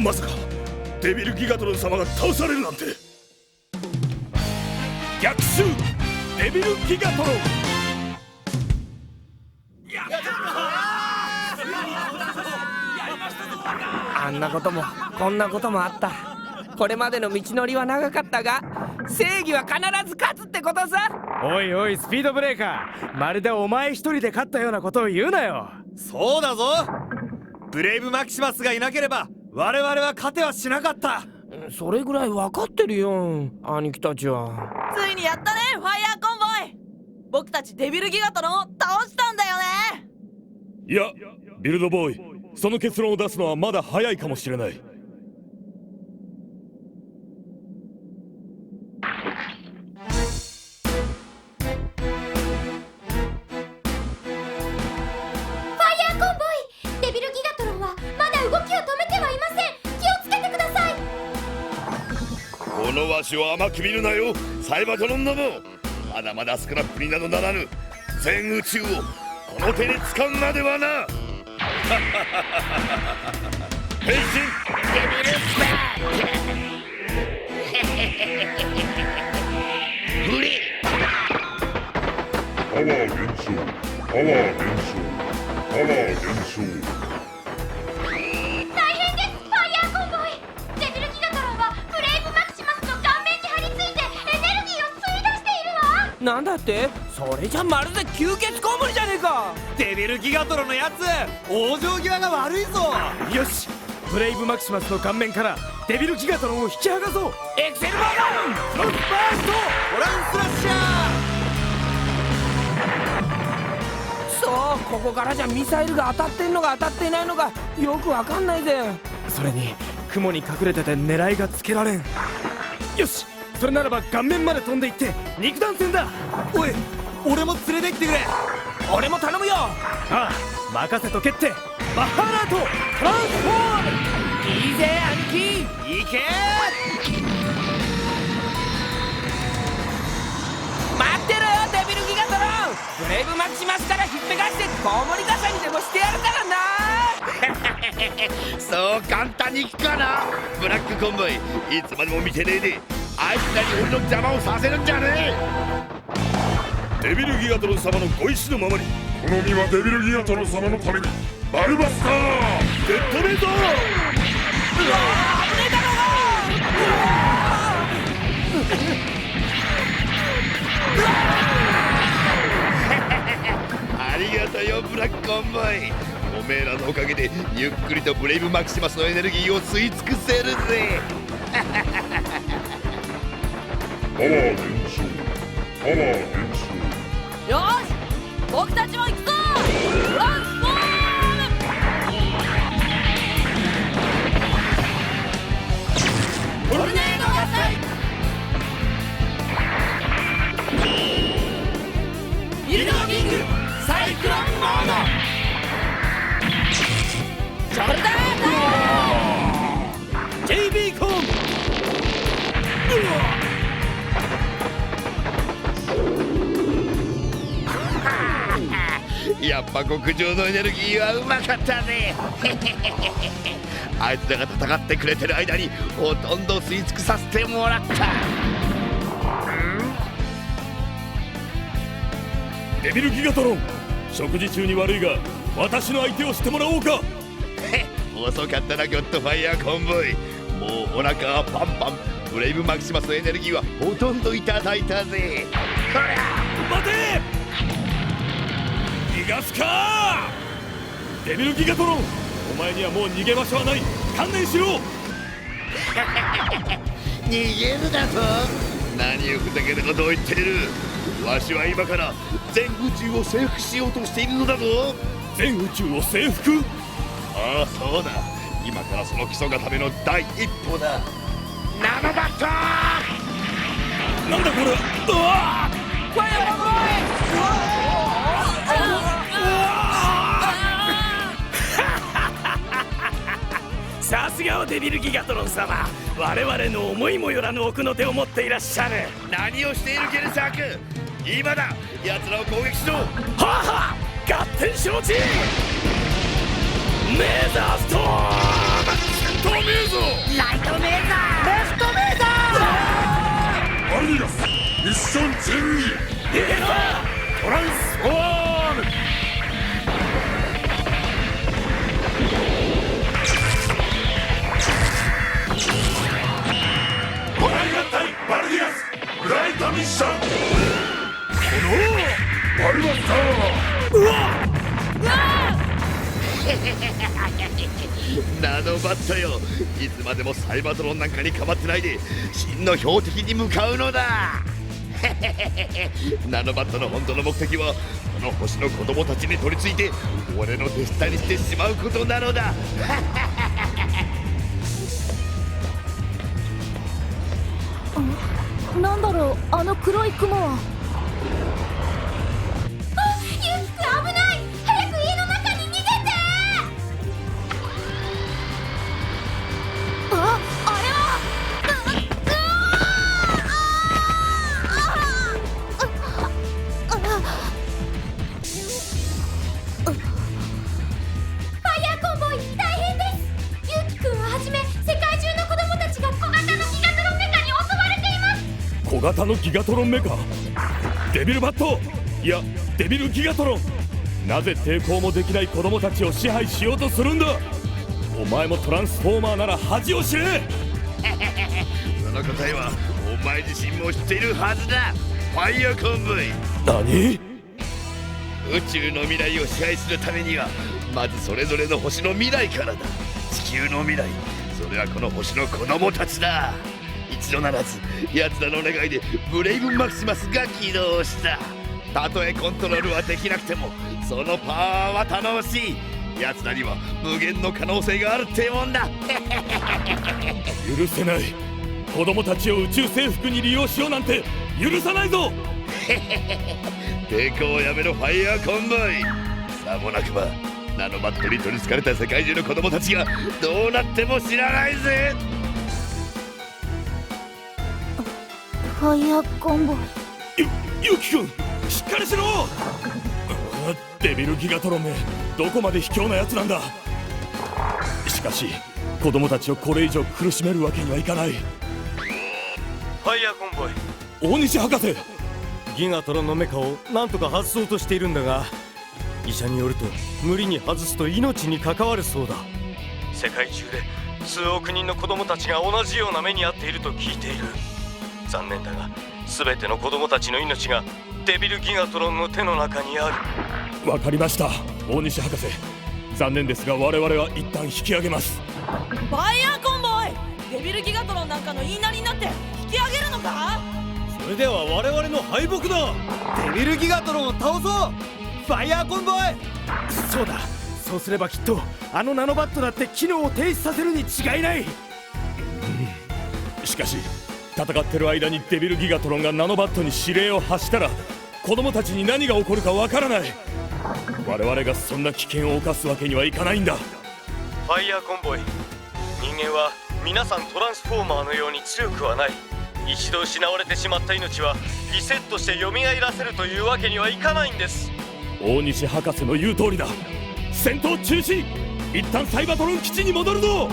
まさかデビルギガトロン様が倒されるなんて。逆襲デビルギガトロン。あんなこともこんなこともあった。これまでの道のりは長かったが、正義は必ず勝つってことさ。おいおい、スピードブレーカー、まるでお前一人で勝ったようなことを言うなよ。そうだぞ。ブレイブマキシマスがいなければ我々は勝てはしなかった。それぐらい分かってるよ、兄貴たちは。ついにやったね、ファイヤーコンボイ。僕たちデビルギガトロンを倒したんだよね。いや、ビルドボーイ、その結論を出すのはまだ早いかもしれない。このわしを甘く見るなよ、サイバトロンども。まだまだスクラップになどならぬ。全宇宙をこの手に掴むまではな。変身デビルスター。フリーパワー減少、パワー減少、パワー減少。なんだって？それじゃまるで吸血コウモリじゃねえか。デビルギガトロのやつ、往生際が悪いぞ。よし、ブレイブマキシマスの顔面からデビルギガトロンを引き剥がそう。エクセルバーフロントバースト、トランスラッシャそう、ここからじゃミサイルが当たってんのか当たっていないのかよくわかんないぜ。それに雲に隠れてて狙いがつけられん。よし、それならば顔面まで飛んでいって肉弾戦だ。おい、俺も連れてきてくれ。俺も頼むよ。ああ、任せとけって。バッハーラートトランスフォーム。いいぜ兄貴。いけ待ってろよデビルギガトロン。ブレイブマキシマスから引っぺがしてコウモリ傘にでもしてやるからな。そう簡単にいくかな。ブラックコンボイ、いつまでも見てねえであいつらに俺の邪魔をさせるんじゃねえ。デビルギガトロン様のご意志のままに。この身はデビルギガトロン様のために。バルバスターデッドメイト。うわー、危ねえだろありがとうよブラックコンボイ。おめえらのおかげでゆっくりとブレイブマキシマスのエネルギーを吸い尽くせるぜ。パワー減少、パワー減少。よし、僕たちも行くぞ。トランスフォーム。トルネード合体。ビルドキングサイクロンモード。ショルダータイム。 JB コン。やっぱ極上のエネルギーはうまかったね。あいつらが戦ってくれてる間にほとんど吸い尽くさせてもらった。デビルギガトロン、食事中に悪いが私の相手をしてもらおうか。遅かったなゴッドファイヤーコンボイ。もうお腹はパンパン。ブレイブマキシマスのエネルギーはほとんどいただいたぜ。こりゃ待て。逃がすかデビルギガトロン、お前にはもう逃げ場所はない。観念しろ。逃げるだと。何をふざけたことを言っている。わしは今から全宇宙を征服しようとしているのだぞ。全宇宙を征服。ああそうだ、今からその基礎がための第一歩だ。ナノバット。なんだこれ。うわファイヤーボーイ。さすがはデビルギガトロン様、我々の思いもよらぬ奥の手を持っていらっしゃる。何をしているゲルサーク。今だ、奴らを攻撃しろ。はあはあ、合点承知。メーザーストーム。飛メーザーライトメーザーレフトメーザアリアスミッションチェンジトランスフォーム。ドライガン対バルディアスフライトミッションバルバスターナノバットよ、いつまでもサイバトロンなんかにかまってないで真の標的に向かうのだナノバットの本当の目的はこの星の子供たちに取り付いて俺の手下にしてしまうことなのだなんだろう、あの黒い雲は。あ、ユキくん危ない。早く家の中に逃げて。あ、あれはファイヤーコンボイ大変です。ユキくんをはじめ世界中の子供たちが小型のギガトロンメカに襲われています。小型のギガトロンメカ、デビルバット、いやデビルギガトロン。なぜ抵抗もできない子供たちを支配しようとするんだ。お前もトランスフォーマーなら恥を知れその答えはお前自身も知っているはずだ。ファイヤーコンボイ。何。宇宙の未来を支配するためにはまずそれぞれの星の未来からだ。地球の未来、それはこの星の子供たちだ。一度ならず奴らの願いでブレイブマキシマスが起動した。たとえコントロールはできなくてもそのパワーは頼もしい。奴らには無限の可能性があるってもんだ許せない。子供たちを宇宙征服に利用しようなんて許さないぞ抵抗をやめろファイヤーコンボイ。さもなくばナノバットに取りつかれた世界中の子供たちがどうなっても知らないぜ。ファイヤーコンボイ。ユキ君、しっかりしろ。デビルギガトロンめ、どこまで卑怯なやつなんだ。しかし子供たちをこれ以上苦しめるわけにはいかない。ファイヤーコンボイ、大西博士、ギガトロンのメカをなんとか外そうとしているんだが、医者によると無理に外すと命に関わるそうだ。世界中で数億人の子供たちが同じような目に遭っていると聞いている。残念だが全ての子供たちの命がデビルギガトロンの手の中にある。わかりました。大西博士、残念ですが我々は一旦引き上げます。ファイヤーコンボイ、デビルギガトロンなんかの言いなりになって引き上げるのか。それでは我々の敗北だ。デビルギガトロンを倒そう。ファイヤーコンボイ。そうだ、そうすればきっとあのナノバットだって機能を停止させるに違いない。しかし戦ってる間にデビルギガトロンがナノバットに指令を発したら子供たちに何が起こるかわからない。我々がそんな危険を冒すわけにはいかないんだ。ファイヤーコンボイ、人間は皆さんトランスフォーマーのように強くはない。一度失われてしまった命はリセットして蘇らせるというわけにはいかないんです。大西博士の言う通りだ。戦闘中止。一旦サイバトロン基地に戻るぞ。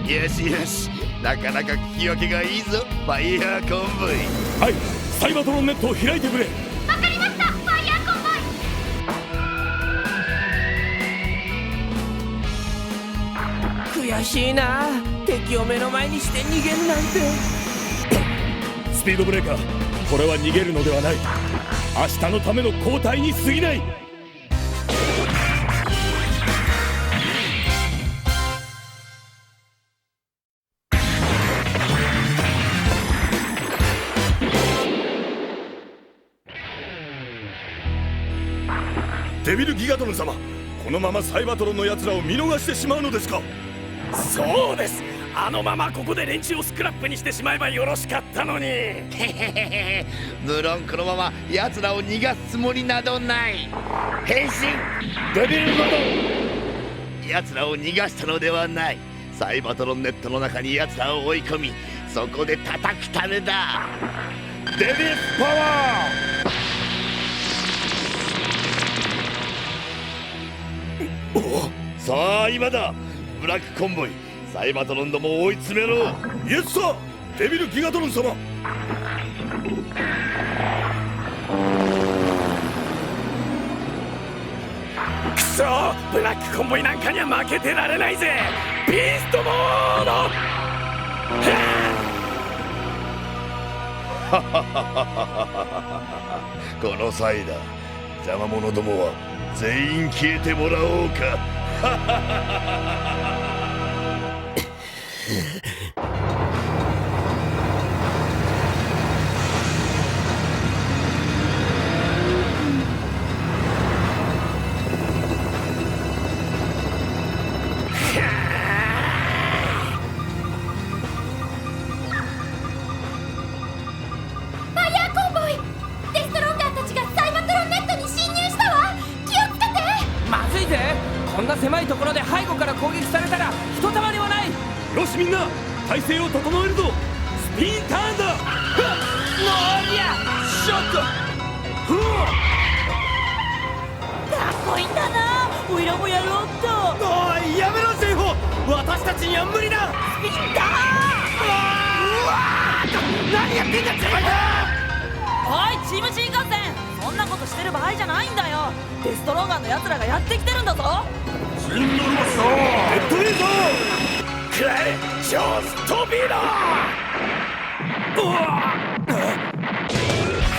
よしよし、なかなか聞き分けがいいぞファイヤーコンボイ。はい、サイバトロンネットを開いてくれ。わかりました、ファイヤーコンボイ。悔しいな。敵を目の前にして逃げるなんて。スピードブレーカー、これは逃げるのではない。明日のための交代に過ぎない。デビルギガトロン様、このままサイバトロンの奴らを見逃してしまうのですか。そうです。あのままここで連中をスクラップにしてしまえばよろしかったのに。無論このまま奴らを逃がすつもりなどない。変身デビルゴド。奴らを逃がしたのではない。サイバトロンネットの中に奴らを追い込み、そこで叩くためだ。デビルパワー。さあ今だ。ブラックコンボイ、サイバトロンどもを追い詰めろ。イエスサーデビルギガトロン様。くそー、ブラックコンボイなんかには負けてられないぜ。ビーストモード。この際だ、邪魔者どもは全員消えてもらおうか。ファイヤーコンボイ、デストロンガーたちがサイバトロンネットに侵入したわ。気をつけて。まずいぜ。こんな狭いところで背後から攻撃されたらひとたまりもない。よしみんな、体勢を整えるぞ。スピンターンだ。ノーリアショット。かっこいいんだな。おいらもやろうっと。おいやめろセイホ、私たちには無理だ。スピンだ何やってんだチーム。おいチーム新幹線、そんなことしてる場合じゃないんだよ。デストロンガーの奴らがやってきてるんだぞ。レッドウィーゾークライチョーストビード。フ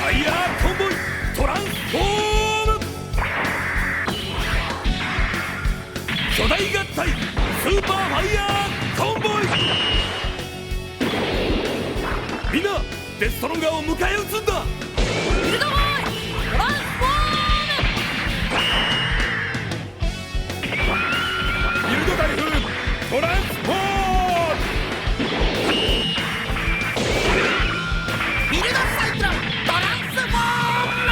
ァイヤーコンボイトランスフォーム。巨大合体スーパーファイヤーコンボイ。みんなデストロンガーを迎え撃つんだ。ビルドボーイトランスフォーム。ビルド台風トランスフォーム。ビルドサイクロントランスフォーム。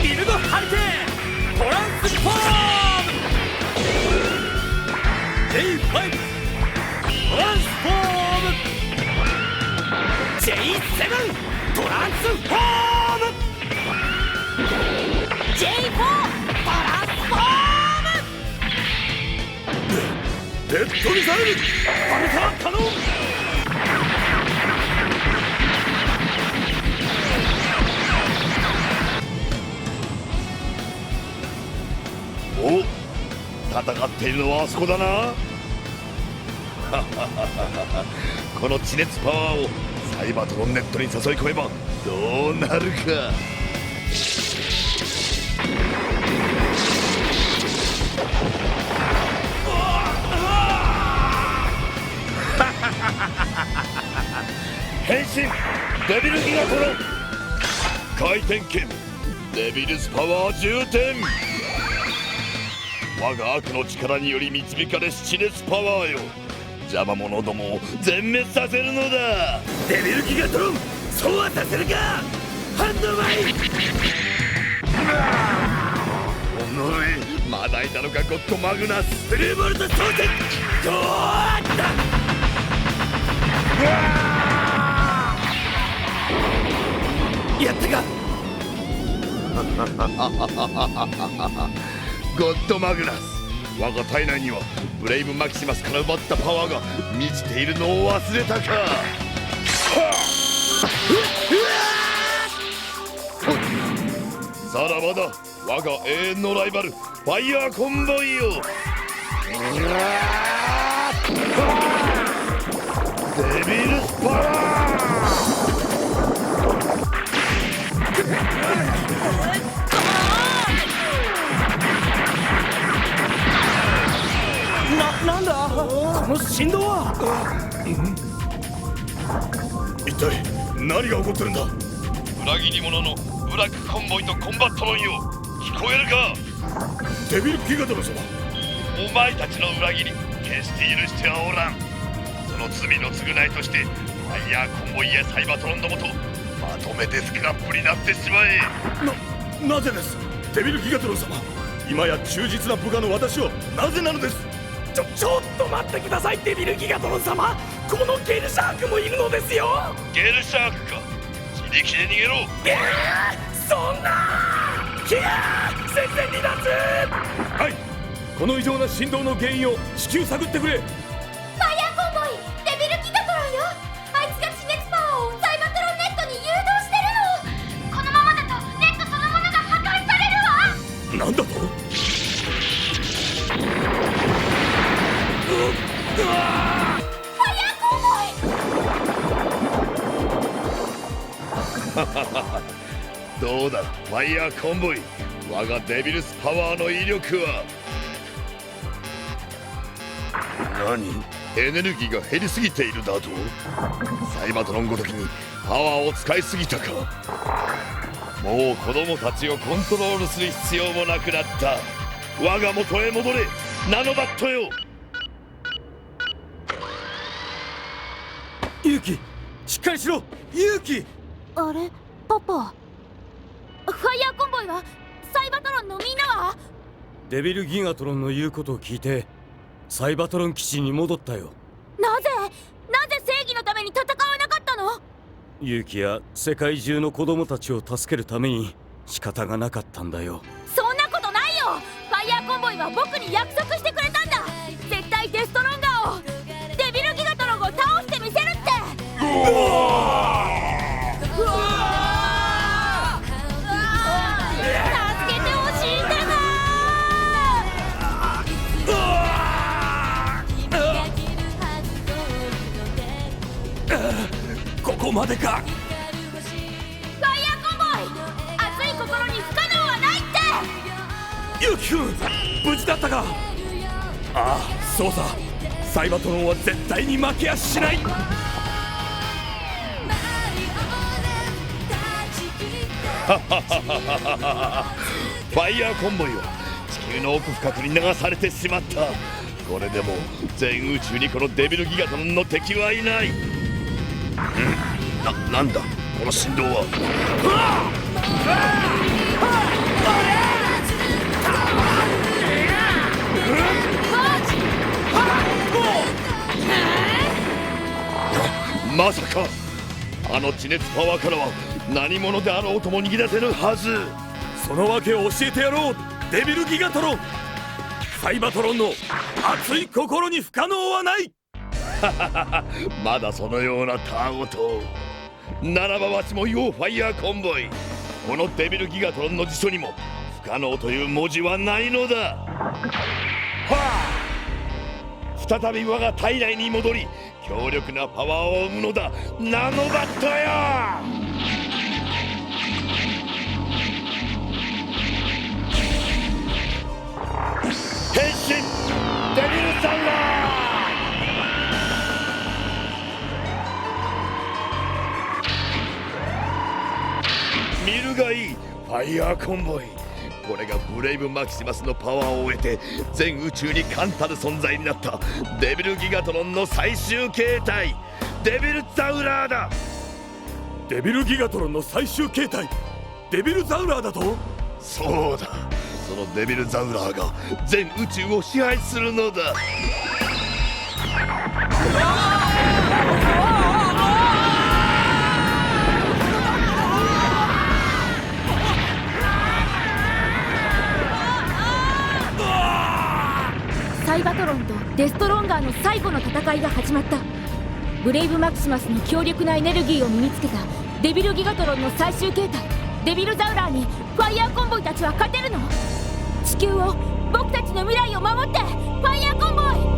ビルドハリケーントランスフォーム。 J5 トランスフォーム。 J7 トランスフォーム。 J4 トランスフォーム。デッドミサイルバルカーカノン。お、戦っているのはあそこだな。この地熱パワーをサイバトロンネットに誘い込めばどうなるか。変身デビルギガトロン。回転剣デビルスパワー充填。我が悪の力により導かれし地熱パワーよ、邪魔者どもを全滅させるのだ。デビルギガトロン、そうはさせるか。ハンドマイ。おのれ、まだいたのかゴッドマグナス。ブルーボルト装着。ゴーッだ。やったか。ゴッドマグナス、我が体内にはブレイブマキシマスから奪ったパワーが満ちているのを忘れたか。さらばだ、我が永遠のライバルファイヤーコンボイよ。デビルスパワー。なんだこの振動は。一体何が起こってるんだ。裏切り者のブラックコンボイとコンバットマンよ、聞こえるか。デビルギガトロン様、お前たちの裏切り決して許してはおらん。その罪の償いとしてファイヤーコンボイやサイバトロンどもとまとめてスクラップになってしまえ。なぜですデビルギガトロン様。今や忠実な部下の私をなぜなのです。ちょっと待ってくださいデビルギガトロン様。このゲルシャークもいるのですよ。ゲルシャークか、自力で逃げろ。そんな。戦線離脱。はい、この異常な振動の原因を至急探ってくれ。ファイヤーコンボイデビルギガトロンよ。あいつが地熱パワーをサイバトロンネットに誘導してるの。このままだとネットそのものが破壊されるわ。なんだと。ファイヤーコンボイどうだファイヤーコンボイ、我がデビルスパワーの威力は。何、エネルギーが減りすぎているだと。サイバトロンごときにパワーを使いすぎたか。もう子供たちをコントロールする必要もなくなった。我が元へ戻れナノバットよ。勇気、しっかりしろ勇気。あれパパ、ファイヤーコンボイはサイバトロンのみんなは。デビルギガトロンの言うことを聞いてサイバトロン基地に戻ったよ。なぜ正義のために戦わなかったの。勇気や世界中の子供たちを助けるために仕方がなかったんだよ。そんなことないよ。ファイヤーコンボイは僕に約束してくれたんだ。絶対デストロンガーをデビルギガトロンを倒してみせるって。助けてほしいんだな。ここまでか。ファイヤーコンボイ、熱い心に不可能はないって。ゆうきくん無事だったか。ああそうさ、サイバトロンは絶対に負けやしない。ファイヤーコンボイは地球の奥深くに流されてしまった。これでも全宇宙にこのデビルギガトロンの敵はいない。なんだこの振動は。まさかあの地熱パワーからは何者であろうとも逃げ出せるはず。その訳を教えてやろうデビルギガトロン。サイバトロンの熱い心に不可能はない。まだそのようなたごと。ならばわしも言おうファイヤーコンボイ。このデビルギガトロンの辞書にも不可能という文字はないのだ。はあ、再び我が体内に戻り強力なパワーを生むのだナノバットよ。変身デビルザウラー。見るがいいファイヤーコンボイ。これがブレイブマキシマスのパワーを得て全宇宙に冠たる存在になったデビルギガトロンの最終形態デビルザウラーだ。デビルギガトロンの最終形態デビルザウラーだと。そうだ、そのデビルザウラーが全宇宙を支配するのだ。サイバトロンとデストロンガーの最後の戦いが始まった。ブレイブマキシマスの強力なエネルギーを身につけたデビルギガトロンの最終形態デビルザウラーにファイヤーコンボイたちは勝てるの？地球を僕たちの未来を守ってファイヤーコンボイ。